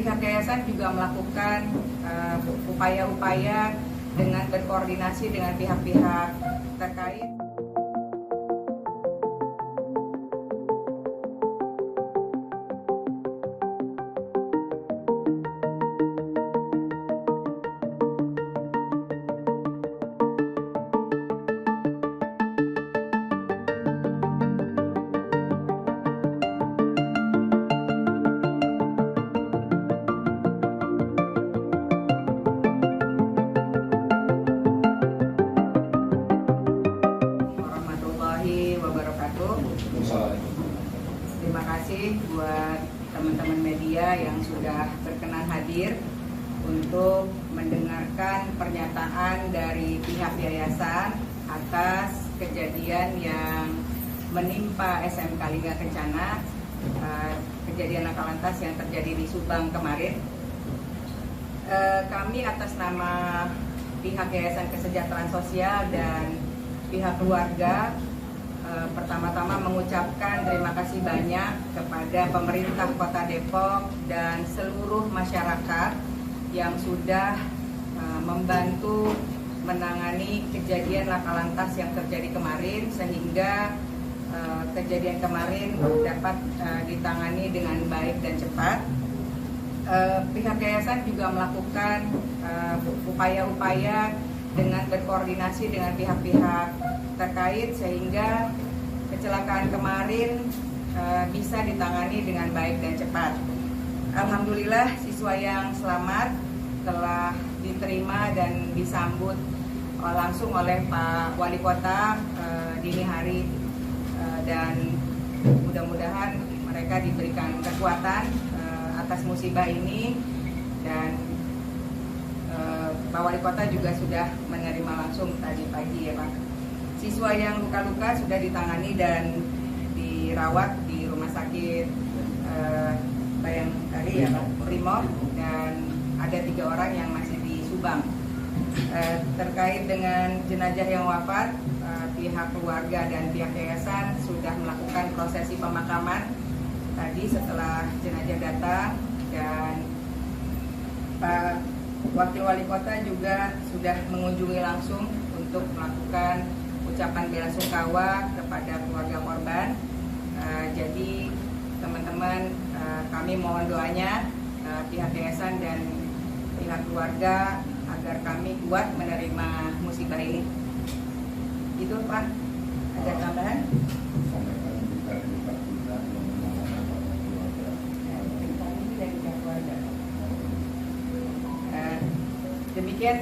Pihak yayasan juga melakukan upaya-upaya dengan berkoordinasi dengan pihak-pihak terkait. Terima kasih buat teman-teman media yang sudah berkenan hadir untuk mendengarkan pernyataan dari pihak yayasan atas kejadian yang menimpa SMK Lingga Kencana, kejadian laka lantas yang terjadi di Subang kemarin. Kami atas nama pihak Yayasan Kesejahteraan Sosial dan pihak keluarga pertama-tama mengucapkan terima kasih banyak kepada pemerintah Kota Depok dan seluruh masyarakat yang sudah membantu menangani kejadian laka lantas yang terjadi kemarin, sehingga kejadian kemarin dapat ditangani dengan baik dan cepat. Pihak yayasan juga melakukan upaya-upaya dengan berkoordinasi dengan pihak-pihak terkait sehingga kecelakaan kemarin bisa ditangani dengan baik dan cepat. Alhamdulillah siswa yang selamat telah diterima dan disambut langsung oleh Pak Wali Kota dini hari, dan mudah-mudahan mereka diberikan kekuatan atas musibah ini, dan Pak Wali Kota juga sudah menerima langsung tadi pagi ya Pak. Siswa yang luka-luka sudah ditangani dan dirawat di Rumah Sakit Bayangkari ya Pak, Primo, dan ada 3 orang yang masih di Subang. Terkait dengan jenazah yang wafat, pihak keluarga dan pihak yayasan sudah melakukan prosesi pemakaman tadi setelah jenazah datang, dan Pak Wakil Wali Kota juga sudah mengunjungi langsung untuk melakukan ucapan bela sungkawa kepada keluarga korban. Jadi teman-teman, kami mohon doanya pihak yayasan dan pihak keluarga agar kami kuat menerima musibah ini. Itu Pak, ada tambahan? Demikian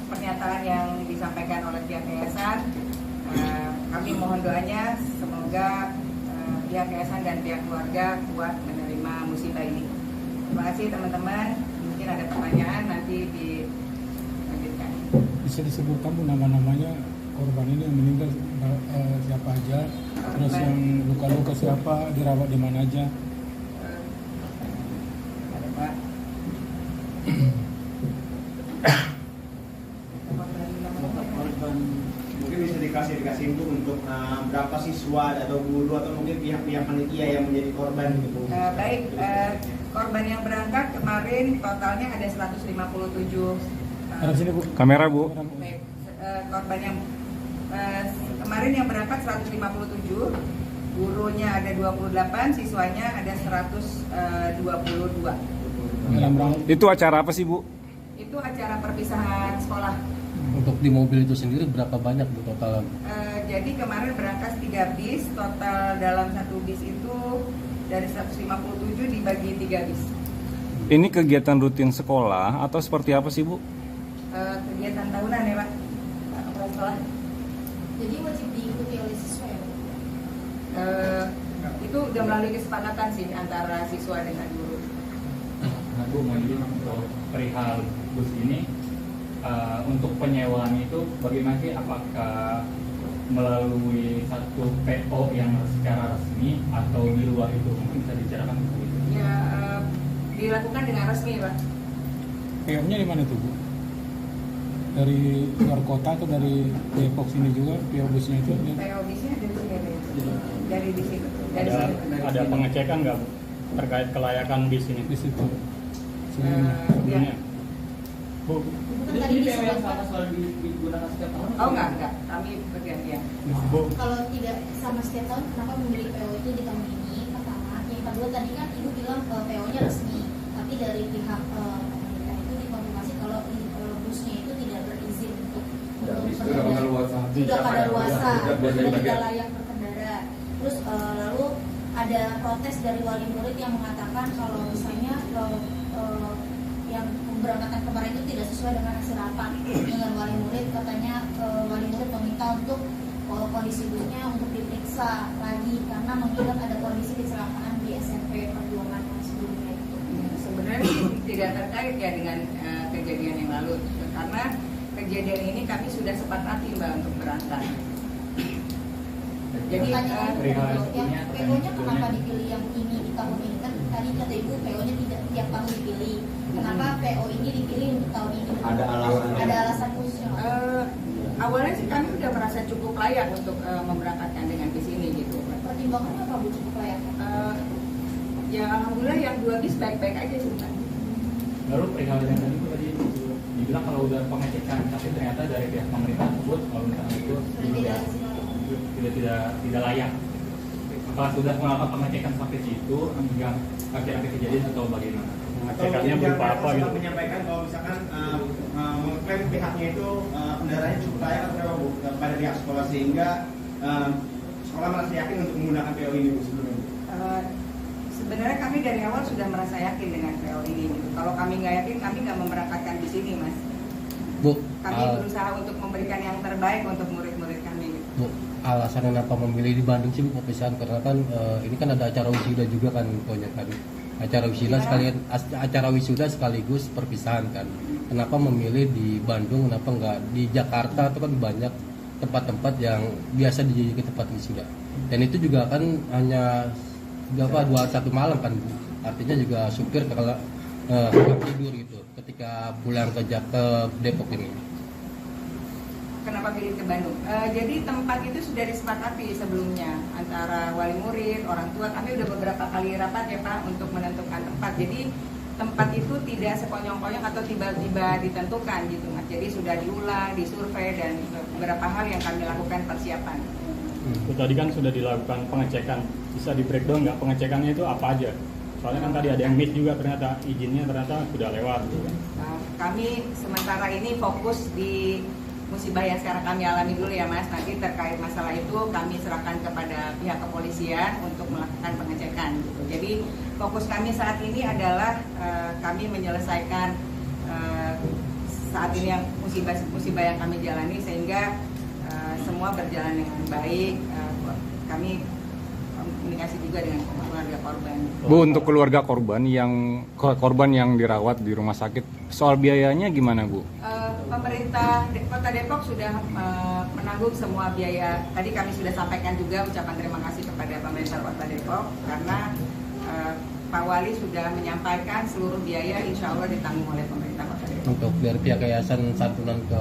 pernyataan yang disampaikan oleh pihak yayasan. Kami mohon doanya semoga pihak yayasan dan pihak keluarga kuat menerima musibah ini. Terima kasih teman-teman. Mungkin ada pertanyaan nanti dilanjutkan. Bisa disebutkan Bu nama-namanya korban ini yang meninggal siapa aja, terus yang luka-luka siapa, dirawat di mana aja? Ada Pak. Mungkin bisa dikasih info untuk berapa siswa atau guru atau mungkin pihak-pihak panitia yang menjadi korban gitu. Baik, korban yang berangkat kemarin totalnya ada 157. Ada sini Bu. Kamera Bu. Baik, korban yang kemarin yang berangkat 157, gurunya ada 28, siswanya ada 122. Itu acara apa sih Bu? Itu acara perpisahan sekolah. Untuk di mobil itu sendiri berapa banyak Bu total? Jadi kemarin berangkat 3 bis, total dalam 1 bis itu dari 157 dibagi 3 bis. Ini kegiatan rutin sekolah atau seperti apa sih Bu? Kegiatan tahunan ya Pak, kepala sekolah. Jadi wajib diikuti oleh siswa ya? Itu udah melalui kesepakatan sih antara siswa dengan guru. Nah Bu, mau izin untuk perihal bus ini, untuk penyewaan itu bagaimana sih? Apakah melalui satu PO yang secara resmi atau di luar itu? Mungkin bisa dibicarakan begitu. Ya, dilakukan dengan resmi Pak. PO-nya di mana tuh Bu? Dari luar kota atau dari Depok sini juga PO busnya itu? PO bisnya dari sini dari di situ. Dari sini. Ada pengecekan nggak Bu terkait kelayakan bis ini? Di situ. sebelumnya. Bu, Bukan tadi disebutkan digunakan setiap tahun? Oh enggak, kami bergantian. Bu, kalau tidak sama setiap tahun, kenapa memilih PO itu di tahun ini? Pertama, yang kedua tadi kan ibu bilang PO-nya resmi, tapi dari pihak pemerintah itu dikonfirmasi kalau busnya itu tidak berizin untuk tidak kadaluarsa, sudah tidak layak berkendara. Terus lalu ada protes dari wali murid yang mengatakan kalau misalnya yang pemberangkatan kemarin itu tidak sesuai dengan hasil rapat dengan wali murid. Katanya wali murid meminta untuk kondisi busnya untuk diperiksa lagi karena mengingat ada kondisi kecelakaan di SMP Perjuangan yang sebelumnya itu. Sebenarnya sih tidak terkait ya dengan kejadian yang lalu, karena kejadian ini kami sudah sepakati Mbak untuk berangkat. Jadi yang PO-nya kenapa dipilih yang ini di tahun ini? Kan tadi kata ibu PO-nya tidak tiap tahun dipilih. Kenapa PO ini dipilih untuk tahun ini? Ada alasan? Ada alasan khususnya? awalnya sih kami udah merasa cukup layak untuk memberangkatkan dengan bis ini gitu. Pertimbangannya apa Bu cukup layak? Ya alhamdulillah yang 2 bis baik-baik aja sih Mbak. Lalu perihal yang tadi dibilang kalau udah pengecekan, tapi ternyata dari pihak pemerintah tersebut kalau misalnya itu tidak layak. Apakah sudah melakukan pengecekan sampai situ hingga akhir-akhir kejadian atau bagaimana? Pengecekannya berupa apa gitu? Menyampaikan kalau misalkan mengklaim pihaknya itu kendaraannya cukup layak atau Bu pada pihak sekolah sehingga sekolah merasa yakin untuk menggunakan PO ini Bu sebelumnya. Sebenarnya kami dari awal sudah merasa yakin dengan PO ini. Gitu. Kalau kami nggak yakin, kami nggak memberangkatkan di sini, Mas. Bu, Kami berusaha untuk memberikan yang terbaik untuk murid-murid kami. Gitu. Bu, alasan kenapa memilih di Bandung sih Bu perpisahan karena kan ini kan ada acara wisuda juga kan pokoknya kan. Acara wisuda sekalian acara wisuda sekaligus perpisahan kan. Kenapa memilih di Bandung, kenapa nggak di Jakarta? Itu kan banyak tempat-tempat yang biasa dijadikan tempat wisuda. Dan itu juga kan hanya 1 malam kan Bu. Artinya juga supir kalau tidur gitu ketika pulang ke Depok ini. Kenapa pilih ke Bandung? Jadi tempat itu sudah disepakati sebelumnya antara wali murid, orang tua. Kami udah beberapa kali rapat ya Pak untuk menentukan tempat. Jadi tempat itu tidak sekonyong-konyong atau tiba-tiba ditentukan gitu Mas. Jadi sudah diulang, disurvei dan beberapa hal yang kami lakukan persiapan. Tadi kan sudah dilakukan pengecekan, bisa di breakdown nggak pengecekannya itu apa aja? Soalnya kan tadi ada yang miss juga ternyata izinnya ternyata sudah lewat. Gitu. Kami sementara ini fokus di musibah yang sekarang kami alami dulu ya Mas. Nanti terkait masalah itu kami serahkan kepada pihak kepolisian untuk melakukan pengecekan. Gitu. Jadi fokus kami saat ini adalah kami menyelesaikan saat ini yang musibah yang kami jalani sehingga semua berjalan dengan baik. Kami komunikasi juga dengan keluarga korban. Bu, untuk keluarga korban yang dirawat di rumah sakit, soal biayanya gimana Bu? Pemerintah Kota Depok sudah menanggung semua biaya. Tadi kami sudah sampaikan juga ucapan terima kasih kepada pemerintah Kota Depok karena Pak Wali sudah menyampaikan seluruh biaya insya Allah ditanggung oleh pemerintah Kota Depok. Untuk dari pihak yayasan santunan ke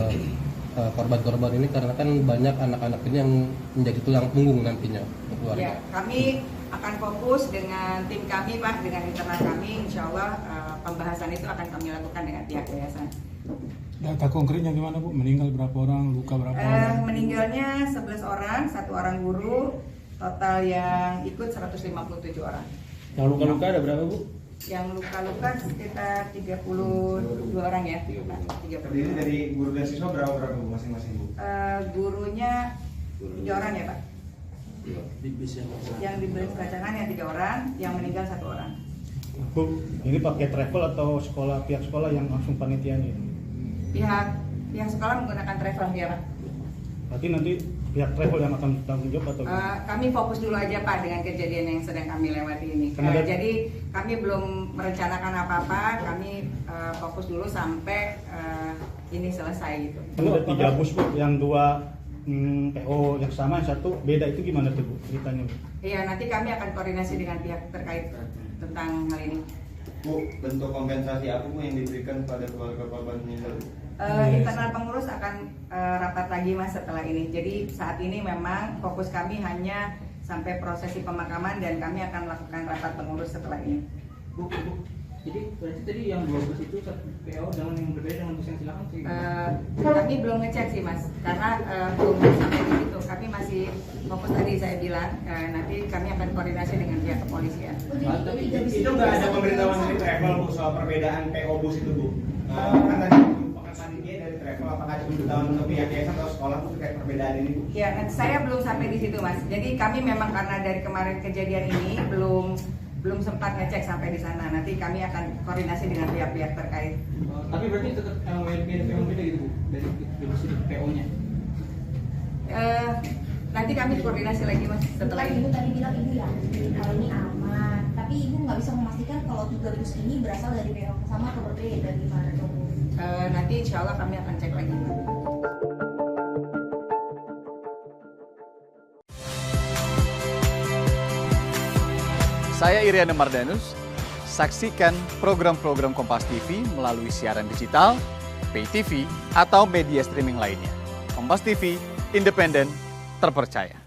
korban-korban ini karena kan banyak anak-anak ini yang menjadi tulang punggung nantinya keluarga. Ya, kami akan fokus dengan tim kami Pak, dengan internal kami, insya Allah pembahasan itu akan kami lakukan dengan pihak yayasan. Data konkretnya gimana Bu? Meninggal berapa orang, luka berapa orang? Meninggalnya 11 orang, 1 orang guru, total yang ikut 157 orang. Yang luka-luka ada berapa Bu? Yang luka-luka sekitar 32 orang ya. Terdiri dari guru dan siswa berapa Bu masing-masing Bu? Gurunya 3 orang ya Pak. Yang diberi rancangan yang 3 orang, yang meninggal 1 orang. Bu, ini pakai travel atau pihak sekolah yang langsung panitianya? Pihak sekolah menggunakan travel ya Pak. Berarti nanti pihak travel yang akan tanggung jawab atau? Kami fokus dulu aja Pak dengan kejadian yang sedang kami lewati ini. Jadi kami belum merencanakan apa-apa, kami fokus dulu sampai ini selesai gitu. Kan ada 3 bus Bu, yang 2 PO yang sama, yang 1 beda, itu gimana tuh Bu ceritanya Bu? Iya, nanti kami akan koordinasi dengan pihak terkait tentang hal ini. Bu, bentuk kompensasi apa Bu yang diberikan pada keluarga korban meninggal? Internal pengurus akan rapat lagi Mas setelah ini. Jadi saat ini memang fokus kami hanya sampai prosesi pemakaman dan kami akan melakukan rapat pengurus setelah ini. Bu, Jadi berarti tadi yang 2 bus itu satu PO dengan yang berbeda dengan bus yang silakan sih. Kami belum ngecek sih Mas, karena belum sampai di situ. Kami masih fokus tadi saya bilang, nanti kami akan koordinasi dengan pihak kepolisian. Tapi Itu nggak ada pemberitahuan dari travel Bu soal perbedaan PO bus itu Bu. Kan tadi merupakan panitia dari travel, apakah ada pemberitahuan untuk pihak yayasan atau sekolah Bu terkait perbedaan ini Bu? Ya, saya belum sampai di situ Mas. Jadi kami memang karena dari kemarin kejadian ini belum sempat ngecek sampai di sana. Nanti kami akan koordinasi dengan pihak-pihak terkait. Tapi berarti tetap WLP dan PO beda gitu Bu dari sudut PO-nya. Nanti kami koordinasi lagi Mas setelah Ibu ini. tadi bilang Ibu yakin kalau ini aman, tapi Ibu nggak bisa memastikan kalau 3 bus ini berasal dari PO sama atau berbeda gimana dong Bu? Nanti insya Allah kami akan cek lagi. Saya Iriana Mardanus. Saksikan program-program Kompas TV melalui siaran digital, pay TV, atau media streaming lainnya. Kompas TV, independen, terpercaya.